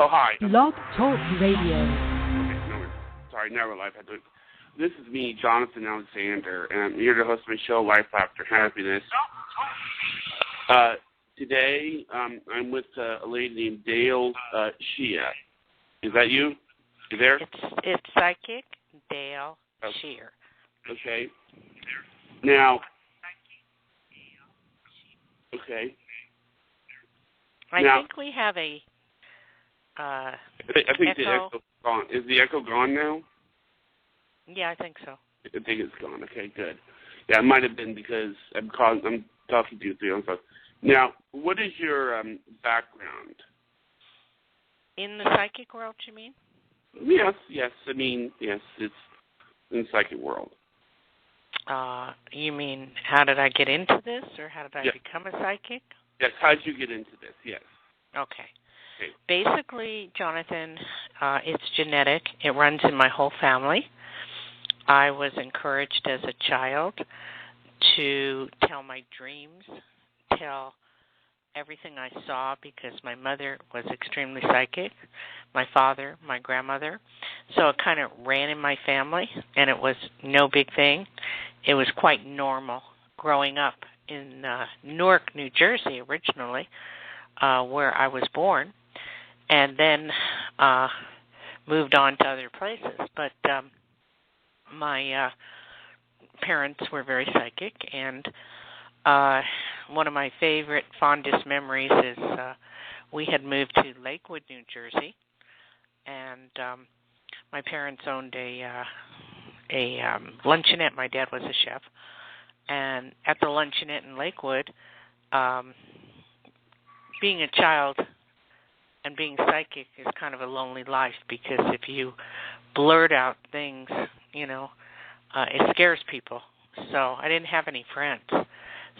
Oh, hi. Blog Talk Radio. Okay, no, sorry, never life. This is me, Jonathan Alexander, and I'm here to host my show, Life After Happiness. Today, I'm with a lady named Dayle Schear. Is that you? You there? It's psychic Dayle Schear. Okay. Now. Okay. I think we have a. I think echo. The echo's gone. Is the echo gone now? Yeah, I think so. I think it's gone. Okay, good. Yeah, it might have been because I'm talking to you through on phone. Now, what is your background? In the psychic world, you mean? Yes. I mean, yes, it's in the psychic world. You mean, how did I get into this, or how did I become a psychic? Yes, how did you get into this? Yes. Okay. Basically, Jonathan, it's genetic. It runs in my whole family. I was encouraged as a child to tell my dreams, tell everything I saw, because my mother was extremely psychic, my father, my grandmother. So it kind of ran in my family, and it was no big thing. It was quite normal growing up in Newark, New Jersey, originally, where I was born, and then moved on to other places. But my parents were very psychic, and one of my favorite, fondest memories is we had moved to Lakewood, New Jersey, and my parents owned a luncheonette. My dad was a chef, and at the luncheonette in Lakewood, being a child and being psychic is kind of a lonely life, because if you blurt out things, it scares people. So I didn't have any friends.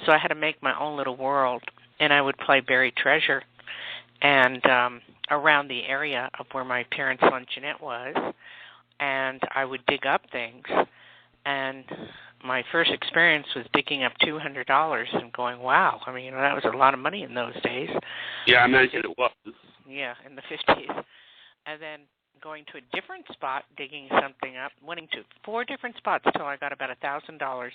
So I had to make my own little world, and I would play buried treasure and around the area of where my parents' luncheonette was, and I would dig up things. And my first experience was digging up $200 and going, wow, I mean, that was a lot of money in those days. Yeah, I imagine it was. Yeah, in the 50s. And then going to a different spot, digging something up, went to 4 different spots till I got about $1,000.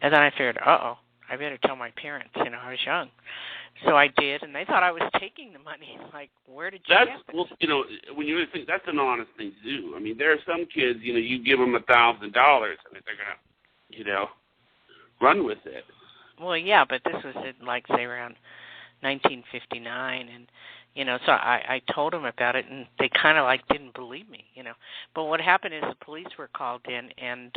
And then I figured, I better tell my parents, I was young. So I did, and they thought I was taking the money. Like, where did you get this? Well, when you really think, that's an honest thing to do. I mean, there are some kids, you give them $1,000, and they're going to, run with it. Well, yeah, but this was say around 1959, and so I told them about it, and they kind of didn't believe me, But what happened is the police were called in, and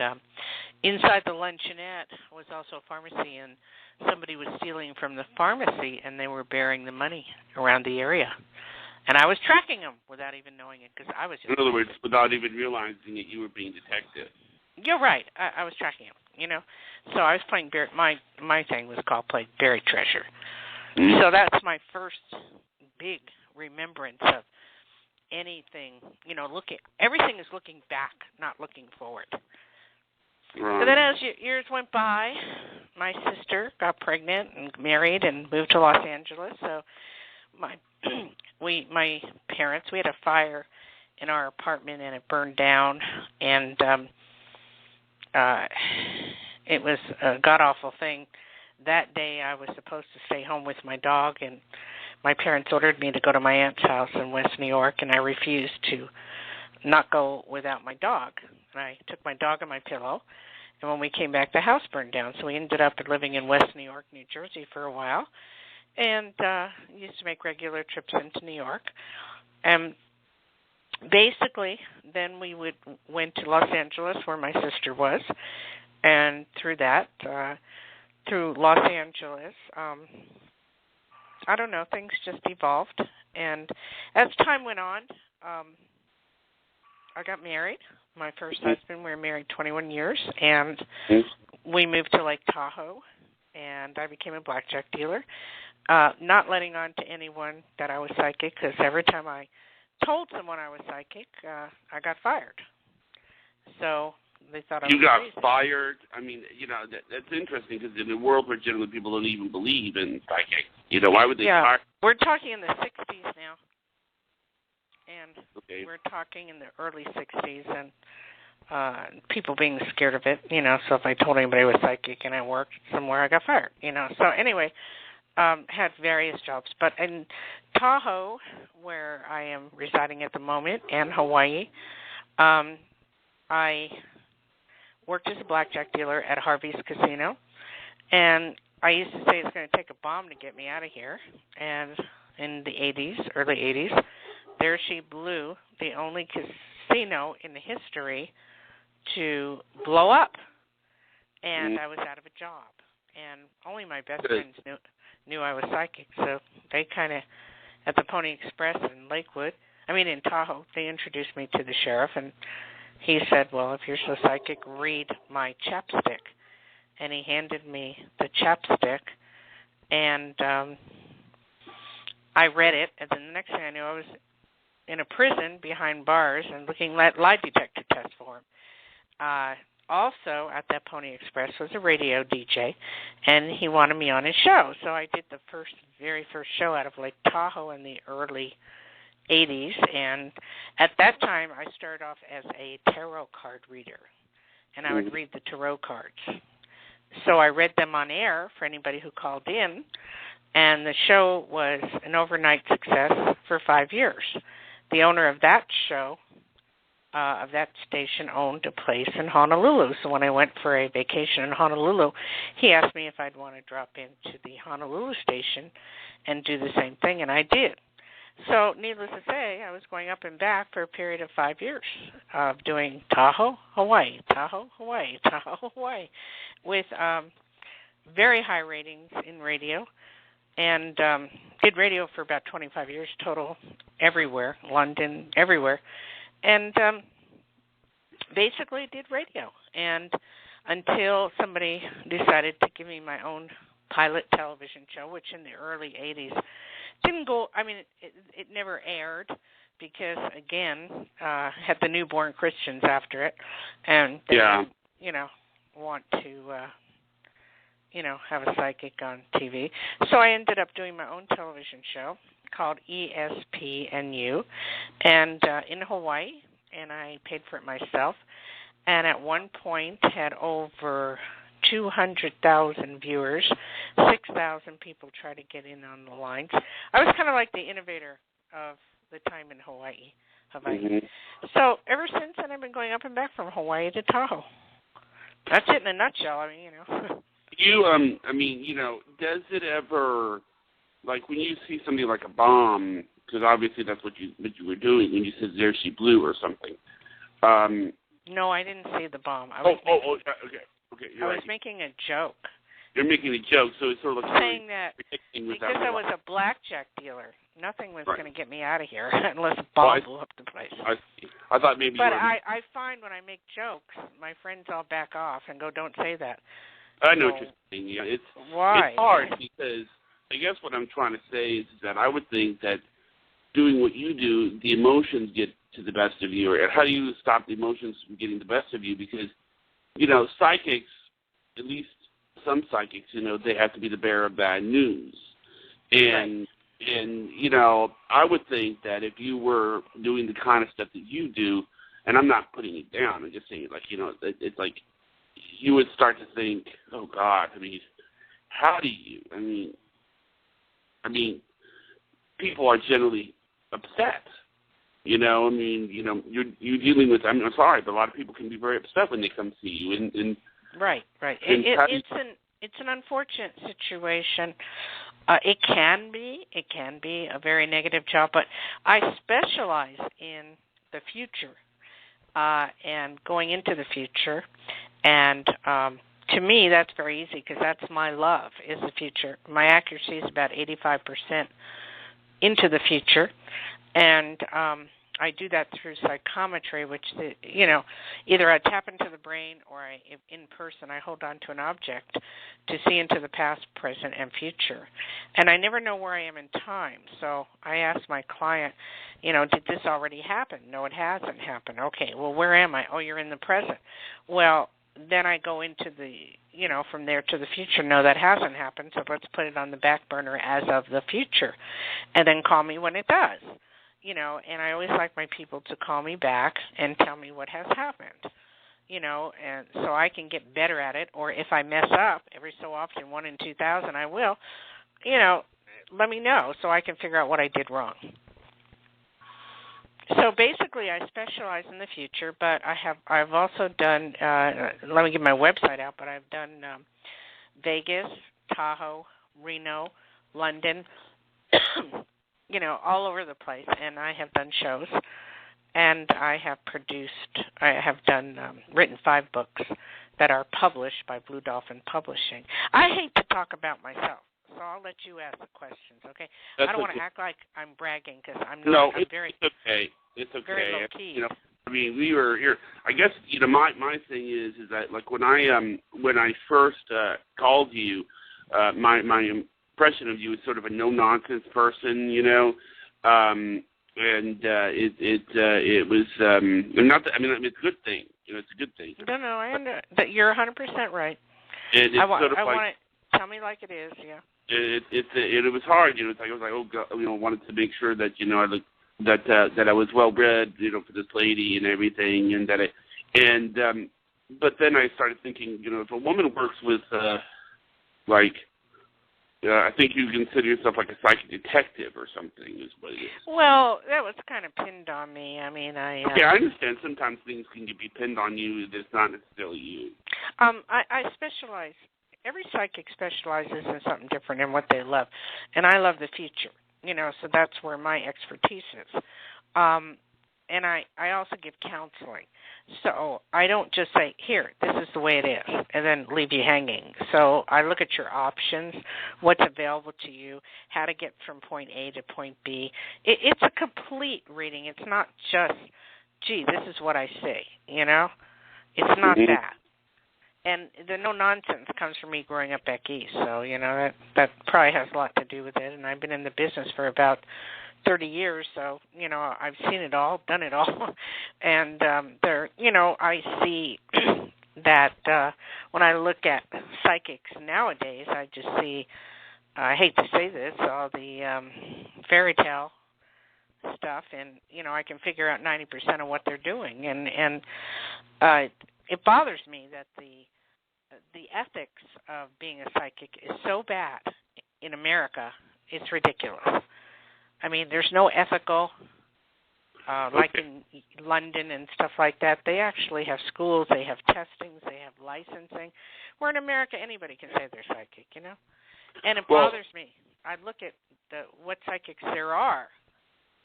inside the luncheonette was also a pharmacy, and somebody was stealing from the pharmacy, and they were burying the money around the area. And I was tracking them without even knowing it, because I was just... In other words, without even realizing that you were being detected. You're right. I was tracking them, So I was playing... My thing was called play buried treasure. Mm-hmm. So that's my first big remembrance of anything. Everything is looking back, not looking forward. Right. So then as years went by, my sister got pregnant and married and moved to Los Angeles. So my parents, we had a fire in our apartment, and it burned down, and it was a god-awful thing. That day I was supposed to stay home with my dog, and my parents ordered me to go to my aunt's house in West New York, and I refused to not go without my dog. And I took my dog and my pillow, and when we came back, the house burned down. So we ended up living in West New York, New Jersey for a while, and used to make regular trips into New York. And basically, then we went to Los Angeles, where my sister was, and through Los Angeles, I don't know, things just evolved. And as time went on, I got married. My first husband, we were married 21 years, and we moved to Lake Tahoe, and I became a blackjack dealer, not letting on to anyone that I was psychic, because every time I told someone I was psychic, I got fired. So they thought I was crazy. Fired? I mean, that's interesting, because in a world where generally people don't even believe in psychic, why would they fire? We're talking in the 60s now. and Okay. we're talking in the early 60s, and people being scared of it, so if I told anybody I was psychic and I worked somewhere, I got fired, So anyway, had various jobs. But in Tahoe, where I am residing at the moment, and Hawaii, I worked as a blackjack dealer at Harvey's Casino, and I used to say it's going to take a bomb to get me out of here. And in the 80s, early 80s, there she blew the only casino in the history to blow up, and I was out of a job. And only my best friends knew I was psychic, so they kind of, at the Pony Express in Tahoe, they introduced me to the sheriff, and he said, well, if you're so psychic, read my chapstick. And he handed me the chapstick, and I read it, and then the next thing I knew, I was in a prison behind bars and looking at lie detector tests for him. Also, at that Pony Express was a radio DJ, and he wanted me on his show. So I did the very first show out of Lake Tahoe in the early 80s, and at that time I started off as a tarot card reader, and I would read the tarot cards. So I read them on air for anybody who called in, and the show was an overnight success for 5 years. The owner of that show, of that station, owned a place in Honolulu. So when I went for a vacation in Honolulu, he asked me if I'd want to drop into the Honolulu station and do the same thing, and I did. So needless to say, I was going up and back for a period of 5 years of doing Tahoe, Hawaii, Tahoe, Hawaii, Tahoe, Hawaii, with very high ratings in radio, and did radio for about 25 years total, everywhere, London, everywhere, and basically did radio. And until somebody decided to give me my own pilot television show, which in the early 80s didn't go, it never aired because, again, had the newborn Christians after it, and they want to, have a psychic on TV. So I ended up doing my own television show called ESPNU, and in Hawaii, and I paid for it myself, and at one point had over 200,000 viewers, 6,000 people try to get in on the lines. I was kind of like the innovator of the time in Hawaii. So ever since then, I've been going up and back from Hawaii to Tahoe. That's it in a nutshell. Does it ever, like when you see something like a bomb, because obviously that's what you were doing when you said there she blew or something. No, I didn't see the bomb. Okay. I was making a joke. You're making a joke, so it's sort of like saying that because I was a blackjack dealer, nothing was going to get me out of here unless a bomb blew up the place. I thought maybe. But I find when I make jokes, my friends all back off and go, "Don't say that." I know what you're saying. Yeah, it's hard because I guess what I'm trying to say is that I would think that doing what you do, the emotions get to the best of you, or how do you stop the emotions from getting the best of you? Because psychics, at least some psychics, they have to be the bearer of bad news. And I would think that if you were doing the kind of stuff that you do, and I'm not putting it down, I'm just saying, it's like you would start to think, oh, God, how do you? People are generally upset. You're dealing with, I'm sorry, but a lot of people can be very upset when they come see you. Right. It's an unfortunate situation. It can be a very negative job, but I specialize in the future and going into the future. And to me, that's very easy because that's my love, is the future. My accuracy is about 85% into the future. And I do that through psychometry, which, either I tap into the brain or in person, I hold on to an object to see into the past, present, and future. And I never know where I am in time. So I ask my client, did this already happen? No, it hasn't happened. Okay, well, where am I? Oh, you're in the present. Well, then I go into the, from there to the future. No, that hasn't happened, so let's put it on the back burner as of the future. And then call me when it does. and I always like my people to call me back and tell me what has happened, and so I can get better at it. Or if I mess up every so often, 1 in 2,000, I will, let me know so I can figure out what I did wrong. So basically, I specialize in the future, but I've also done. Let me get my website out. But I've done Vegas, Tahoe, Reno, London, all over the place, and I have done shows, and I have done written 5 books that are published by Blue Dolphin Publishing. I hate to talk about myself, so I'll let you ask the questions, okay? I don't want to act like I'm bragging because I'm not. No, it's okay. It's okay. Very low key. We were here. I guess my thing is that like when I first called you, my impression of you is sort of a no nonsense person, and it was not that, it's a good thing. It's a good thing. No, I understand that you're 100% right. I want to tell me like it is, yeah. It was hard, I was like, oh God, wanted to make sure that I looked that I was well bred, for this lady and everything, but then I started thinking, if a woman works with I think you consider yourself like a psychic detective or something, is what it is. Well, that was kind of pinned on me. I understand. Sometimes things can be pinned on you that's not necessarily you. I specialize. Every psychic specializes in something different in what they love, and I love the future. So that's where my expertise is. And I also give counseling. So I don't just say, here, this is the way it is, and then leave you hanging. So I look at your options, what's available to you, how to get from point A to point B. It's a complete reading. It's not just, gee, this is what I see, It's not that. And the no-nonsense comes from me growing up back east. So, that probably has a lot to do with it. And I've been in the business for about 30 years, so, I've seen it all, done it all. And I see that when I look at psychics nowadays, I just see, I hate to say this, all the fairy tale stuff, and, I can figure out 90% of what they're doing. And it bothers me that the ethics of being a psychic is so bad in America, it's ridiculous. There's no ethical, like in London and stuff like that. They actually have schools, they have testings, they have licensing. Where in America, anybody can say they're psychic, And it bothers me. I look at what psychics there are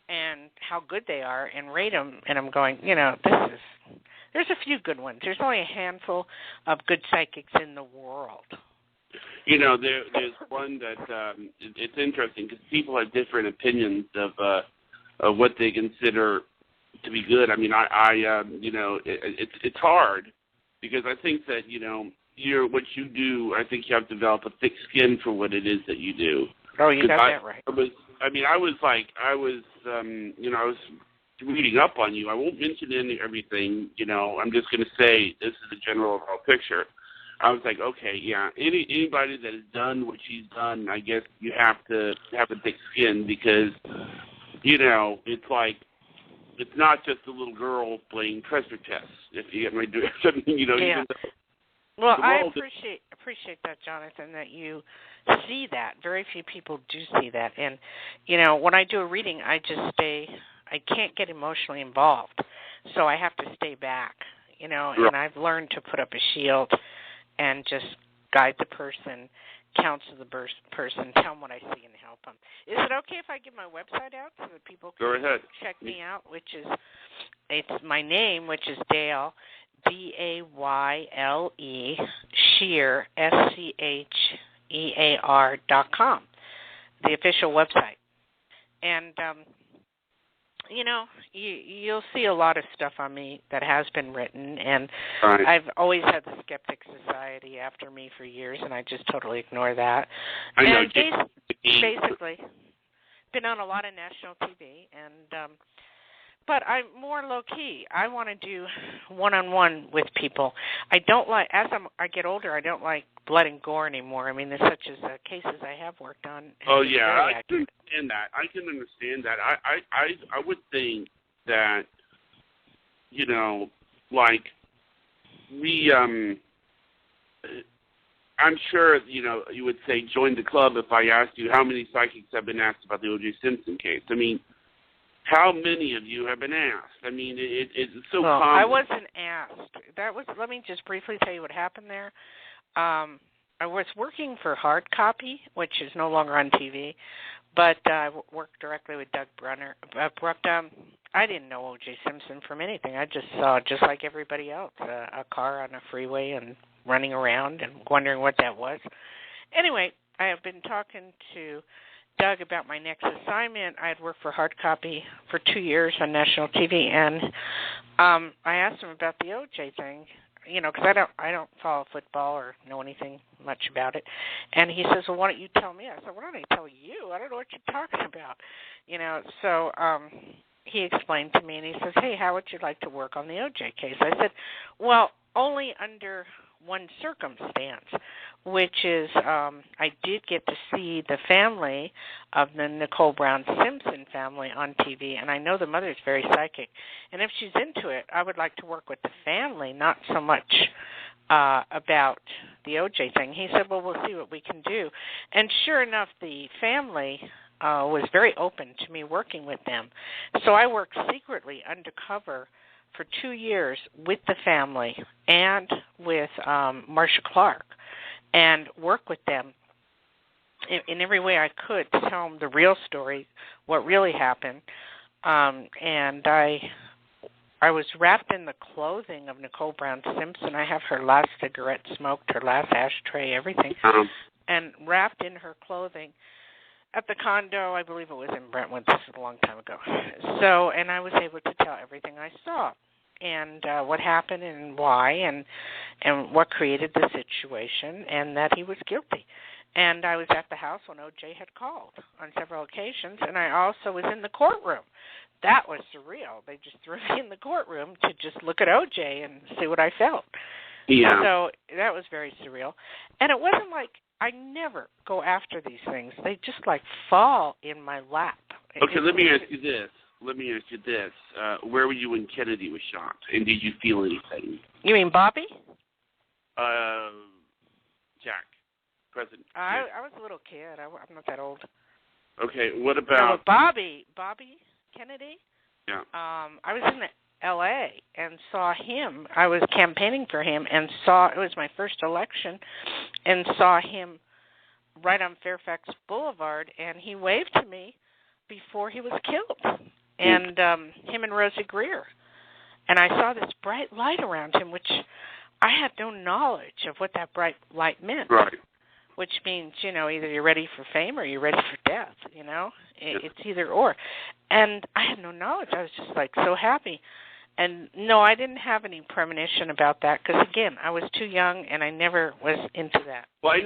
and how good they are and rate them, and I'm going, there's a few good ones. There's only a handful of good psychics in the world. There's one that it's interesting because people have different opinions of what they consider to be good. It's hard because I think that what you do. I think you have to develop a thick skin for what it is that you do. Oh, you got that right. I was reading up on you. I won't mention everything. I'm just going to say this is a general overall picture. I was like, okay, yeah. Anybody that has done what she's done, I guess you have to have a thick skin because, it's like it's not just a little girl playing treasure chess. If you get my drift, Yeah. Well, I appreciate that, Jonathan, that you see that. Very few people do see that, and when I do a reading, I can't get emotionally involved, so I have to stay back, And I've learned to put up a shield and just guide the person, counsel the person, tell them what I see, and help them. Is it okay if I give my website out so that people can check me out? It's my name, which is Dayle, Dayle, Schear, SCHEAR.com, the official website. And you'll see a lot of stuff on me that has been written, and right. I've always had the Skeptic Society after me for years, and I just totally ignore that. I know. Basically, been on a lot of national TV, and but I'm more low-key. I want to do one-on-one with people. I don't like, as I get older, I don't like blood and gore anymore. I mean, there's such as cases I have worked on. Oh yeah, I can understand that. I can understand that. I would think that, you know, like we I'm sure, you know, you would say join the club if I asked you how many psychics have been asked about the O.J. Simpson case. I mean, how many of you have been asked? I mean, it's so common. I wasn't asked. Let me just briefly tell you what happened there. I was working for Hard Copy, which is no longer on TV, but I worked directly with Doug Brunner. I didn't know O.J. Simpson from anything. I just saw, just like everybody else, a car on a freeway and running around and wondering what that was. Anyway, I have been talking to Doug about my next assignment. I had worked for Hard Copy for 2 years on national TV, and I asked him about the O.J. thing, you know, because I don't follow football or know anything much about it. And he says, well, why don't you tell me? I said, well, why don't I tell you? I don't know what you're talking about, you know. So he explained to me, and he says, hey, how would you like to work on the O.J. case? I said, well, only under one circumstance, which is I did get to see the family of the Nicole Brown Simpson family on TV, and I know the mother's very psychic. And if she's into it, I would like to work with the family, not so much about the O.J. thing. He said, well, we'll see what we can do. And sure enough, the family was very open to me working with them. So I worked secretly undercover for 2 years with the family and with Marcia Clark, and work with them in every way I could to tell them the real story, what really happened. And I was wrapped in the clothing of Nicole Brown Simpson. I have her last cigarette smoked, her last ashtray, everything, and wrapped in her clothing at the condo. I believe it was in Brentwood. This is a long time ago. So, and I was able to tell everything I saw, and what happened and why, and what created the situation, and that he was guilty. And I was at the house when O.J. had called on several occasions, and I also was in the courtroom. That was surreal. They just threw me in the courtroom to just look at O.J. and see what I felt. Yeah. So that was very surreal. And it wasn't like I never go after these things. They just like fall in my lap. Okay, let me ask you this. Where were you when Kennedy was shot, and did you feel anything? You mean Bobby? Jack, President. I was a little kid. I'm not that old. Okay, what about Bobby Kennedy? Yeah. I was in L.A. and saw him. I was campaigning for him and saw, it was my first election, and saw him right on Fairfax Boulevard, and he waved to me before he was killed. And him and Rosie Greer. And I saw this bright light around him, which I had no knowledge of what that bright light meant. Right. Which means, you know, either you're ready for fame or you're ready for death, you know? It's either or. And I had no knowledge. I was just, like, so happy. And, no, I didn't have any premonition about that because, again, I was too young and I never was into that. Well, I'm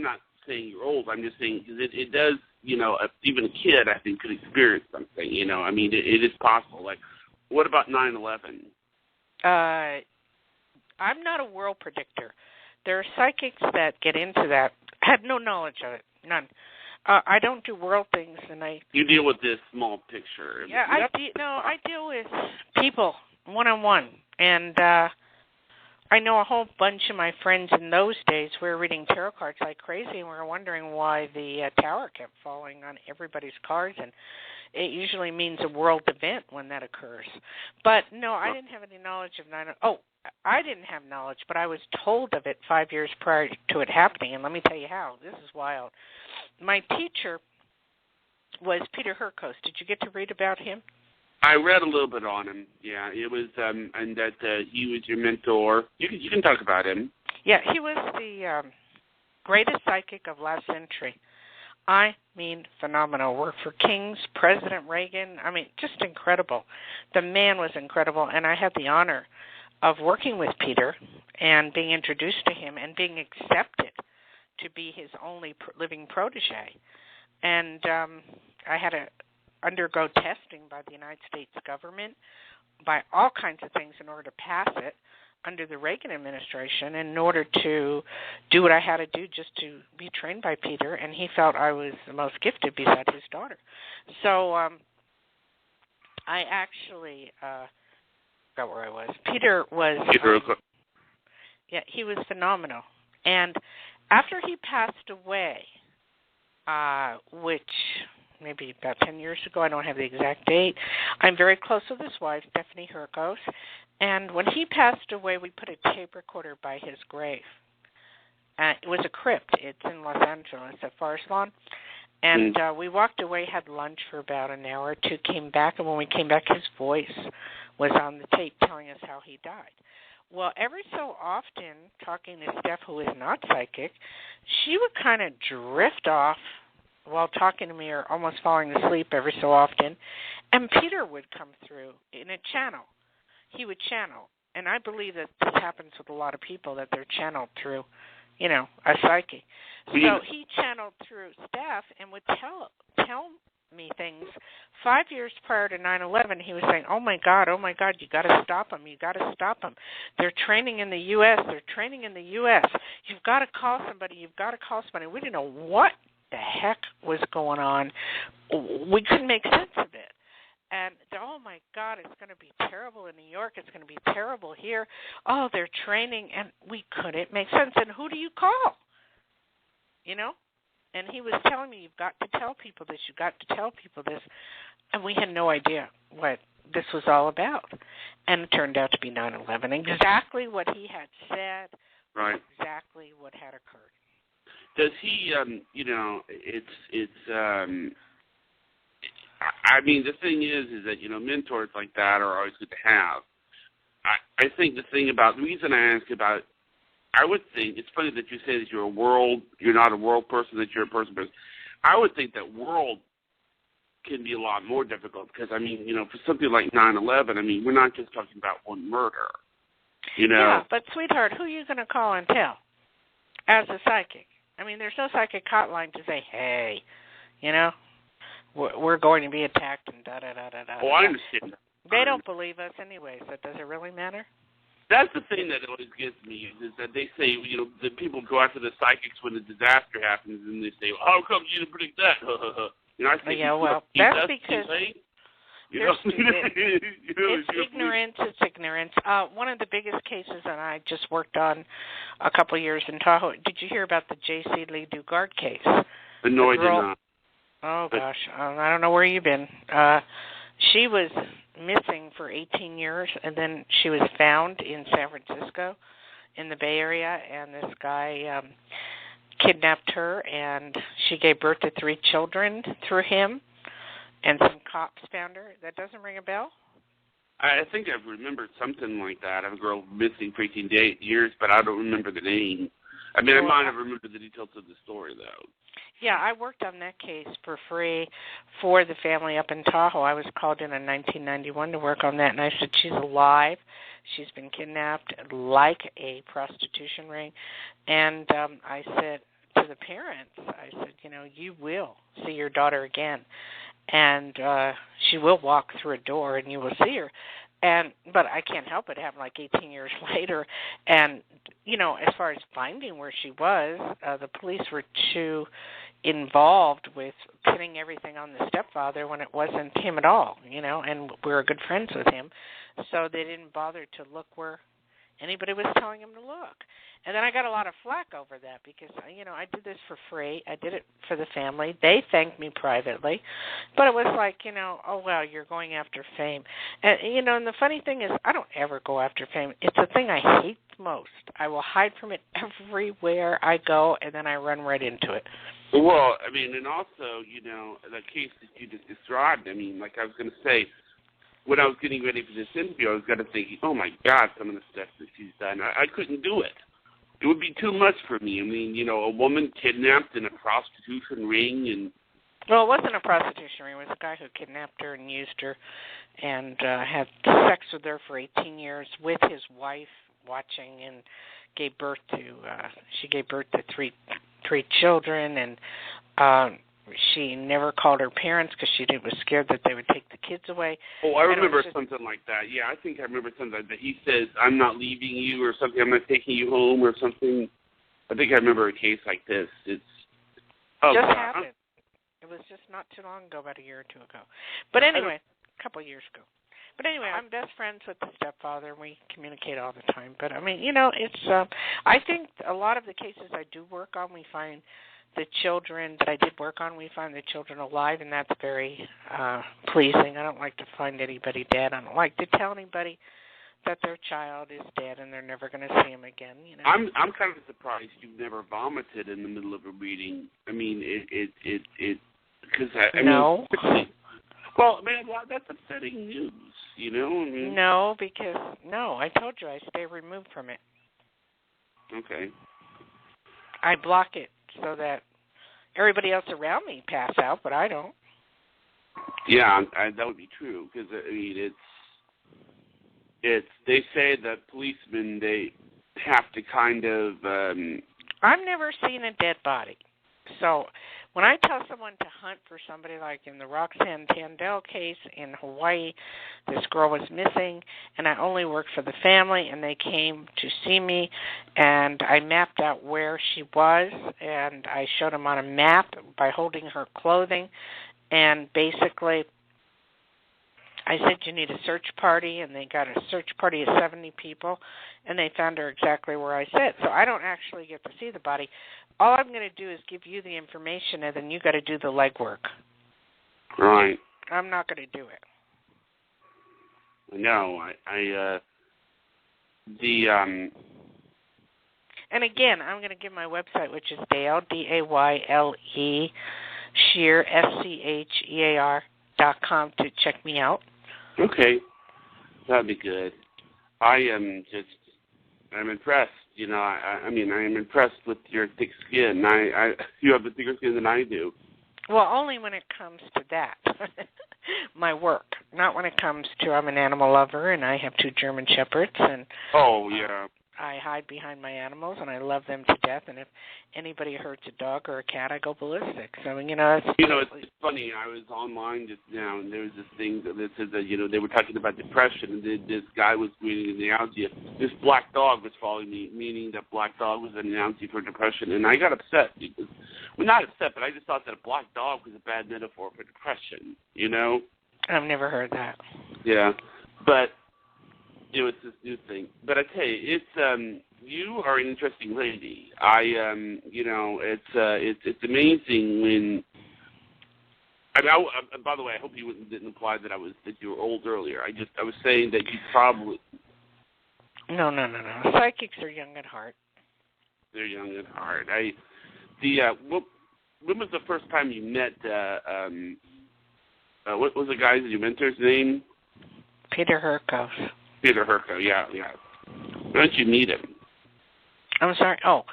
not saying you're old. I'm just saying because it does, you know, even a kid, I think, could experience something, you know. I mean, it is possible. Like, what about 9/11? I'm not a world predictor. There are psychics that get into that. I had no knowledge of it, none. I don't do world things, and You deal with this small picture. Yeah, I deal with people one-on-one, and I know a whole bunch of my friends in those days were reading tarot cards like crazy, and we were wondering why the tower kept falling on everybody's cards, and it usually means a world event when that occurs. But, no, I didn't have any knowledge of 9/11. Oh, I didn't have knowledge, but I was told of it 5 years prior to it happening, and let me tell you how. This is wild. My teacher was Peter Hurkos. Did you get to read about him? I read a little bit on him. Yeah, it was, and that he was your mentor. You can talk about him. Yeah, he was the greatest psychic of last century. I mean, phenomenal. Worked for kings, President Reagan. I mean, just incredible. The man was incredible, and I had the honor of working with Peter and being introduced to him and being accepted to be his only living protege. And I had to undergo testing by the United States government, by all kinds of things in order to pass it. under the Reagan administration in order to do what I had to do just to be trained by Peter, and he felt I was the most gifted beside his daughter. So I actually forgot where I was. Peter was, he was phenomenal. And after he passed away, which maybe about 10 years ago, I don't have the exact date, I'm very close with his wife, Stephanie Herkos, and when he passed away, we put a tape recorder by his grave. It was a crypt. It's in Los Angeles at Forest Lawn. And we walked away, had lunch for about an hour or two, came back, and when we came back, his voice was on the tape telling us how he died. Well, every so often, talking to Steph, who is not psychic, she would kind of drift off while talking to me or almost falling asleep every so often, and Peter would come through in a channel. He would channel, and I believe that this happens with a lot of people, that they're channeled through, a psychic. So he channeled through Steph and would tell me things. 5 years prior to 9/11, he was saying, oh my God, you got to stop them. They're training in the U.S. You've got to call somebody. We didn't know what the heck was going on. We couldn't make sense of it. And, oh my God, it's going to be terrible in New York. It's going to be terrible here. Oh, they're training, and we couldn't make sense. And who do you call? And he was telling me, you've got to tell people this. And we had no idea what this was all about. And it turned out to be 9/11, exactly what he had said, right? Exactly what had occurred. Does he, I mean, the thing is that, mentors like that are always good to have. I think the reason I ask about, I would think, it's funny that you say that you're not a world person, that you're a person. I would think that world can be a lot more difficult because, for something like 9/11, we're not just talking about one murder, Yeah, but sweetheart, who are you going to call and tell as a psychic? There's no psychic hotline to say, hey, we're going to be attacked and da-da-da-da-da. Oh, I understand. They don't believe us anyway, so does it really matter? That's the thing that always gets me is that they say, that people go after the psychics when the disaster happens, and they say, well, how come you didn't predict that? I say, that's because they're stupid. It's ignorance. One of the biggest cases that I just worked on a couple of years in Tahoe, did you hear about the J.C. Lee Dugard case? No, I did not. Oh, gosh. I don't know where you've been. She was missing for 18 years, and then she was found in San Francisco in the Bay Area, and this guy kidnapped her, and she gave birth to 3 children through him, and some cops found her. That doesn't ring a bell? I think I've remembered something like that. I have a girl missing for 18 years, but I don't remember the name. I might have remembered the details of the story, though. Yeah, I worked on that case for free for the family up in Tahoe. I was called in 1991 to work on that, and I said, she's alive. She's been kidnapped like a prostitution ring. And I said to the parents, you will see your daughter again. And she will walk through a door, and you will see her. But I can't help it. It happened like 18 years later. And, as far as finding where she was, the police were too involved with pinning everything on the stepfather when it wasn't him at all, and we were good friends with him. So they didn't bother to look where anybody was telling him to look. And then I got a lot of flack over that because, I did this for free. I did it for the family. They thanked me privately. But it was like, oh, well, you're going after fame. And, and the funny thing is I don't ever go after fame. It's the thing I hate most. I will hide from it everywhere I go, and then I run right into it. Well, and also, the case that you just described, like I was going to say, when I was getting ready for this interview, I was going to think, oh, my God, some of the stuff that she's done, I couldn't do it. It would be too much for me. A woman kidnapped in a prostitution ring and... Well, it wasn't a prostitution ring. It was a guy who kidnapped her and used her and had sex with her for 18 years with his wife watching, and gave birth to... she gave birth to three children, and she never called her parents because she was scared that they would take the kids away. Oh, I remember something like that. Yeah, I think I remember something like that. He says, I'm not leaving you or something. I'm not taking you home or something. I think I remember a case like this. It's just happened. It was just not too long ago, about a year or two ago. But anyway, a couple of years ago. But anyway, I'm best friends with the stepfather, and we communicate all the time. But, I mean, it's, I think a lot of the cases I do work on, we find the children that I did work on, we find the children alive, and that's very pleasing. I don't like to find anybody dead. I don't like to tell anybody that their child is dead and they're never going to see him again. I'm kind of surprised you've never vomited in the middle of a reading. I mean, because no. Well, man, that's upsetting news. I mean, no, because I told you I stay removed from it. Okay. I block it so that everybody else around me pass out, but I don't. Yeah, that would be true because I mean, it's. They say that policemen they have to kind of. I've never seen a dead body, so when I tell someone to hunt for somebody, like in the Roxanne Tandell case in Hawaii, this girl was missing, and I only worked for the family, and they came to see me, and I mapped out where she was, and I showed them on a map by holding her clothing, and basically I said, you need a search party, and they got a search party of 70 people, and they found her exactly where I said. So I don't actually get to see the body. All I'm going to do is give you the information, and then you got to do the legwork. Right. I'm not going to do it. No, And again, I'm going to give my website, which is Dayle, Dayle, Schear, SCHEAR.com to check me out. Okay, that'd be good. I'm impressed. I mean, I am impressed with your thick skin. You have a thicker skin than I do. Well, only when it comes to that, my work. Not when it comes to I'm an animal lover and I have 2 German Shepherds and. Oh yeah. I hide behind my animals, and I love them to death. And if anybody hurts a dog or a cat, I go ballistic. So, it's funny. I was online just now, and there was this thing that said that, they were talking about depression, and this guy was reading an analogy. This black dog was following me, meaning that black dog was an analogy for depression. And I got upset because, well, not upset, but I just thought that a black dog was a bad metaphor for depression, I've never heard that. Yeah, but. It's this new thing. But I tell you, it's you are an interesting lady. It's amazing when. By the way, I hope you didn't imply that you were old earlier. I was saying that you probably. No. Psychics are young at heart. They're young at heart. When was the first time you met? What was the guy's your mentor's name? Peter Herkos. Peter Herko, yeah. Why don't you meet him? I'm sorry. Oh,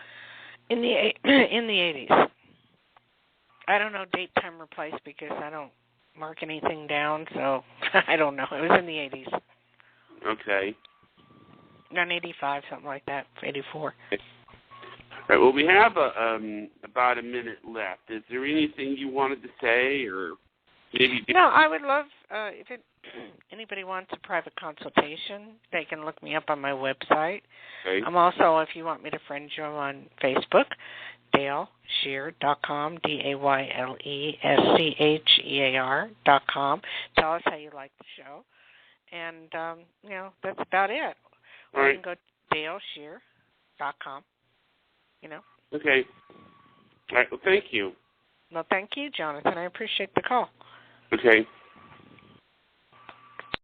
in the 80s. I don't know date, time, or place because I don't mark anything down, so I don't know. It was in the 80s. Okay. Around 85, something like that, 84. Okay. All right, well, we have about a minute left. Is there anything you wanted to say, or maybe? No, I would love if anybody wants a private consultation, they can look me up on my website. Okay. I'm also, if you want me to friend you, I'm on Facebook, DayleSchear.com, DayleSchear.com. Tell us how you like the show. And, that's about it. Or you can go to DayleSchear.com, Okay. All right, well, thank you. Well, thank you, Jonathan. I appreciate the call. Okay.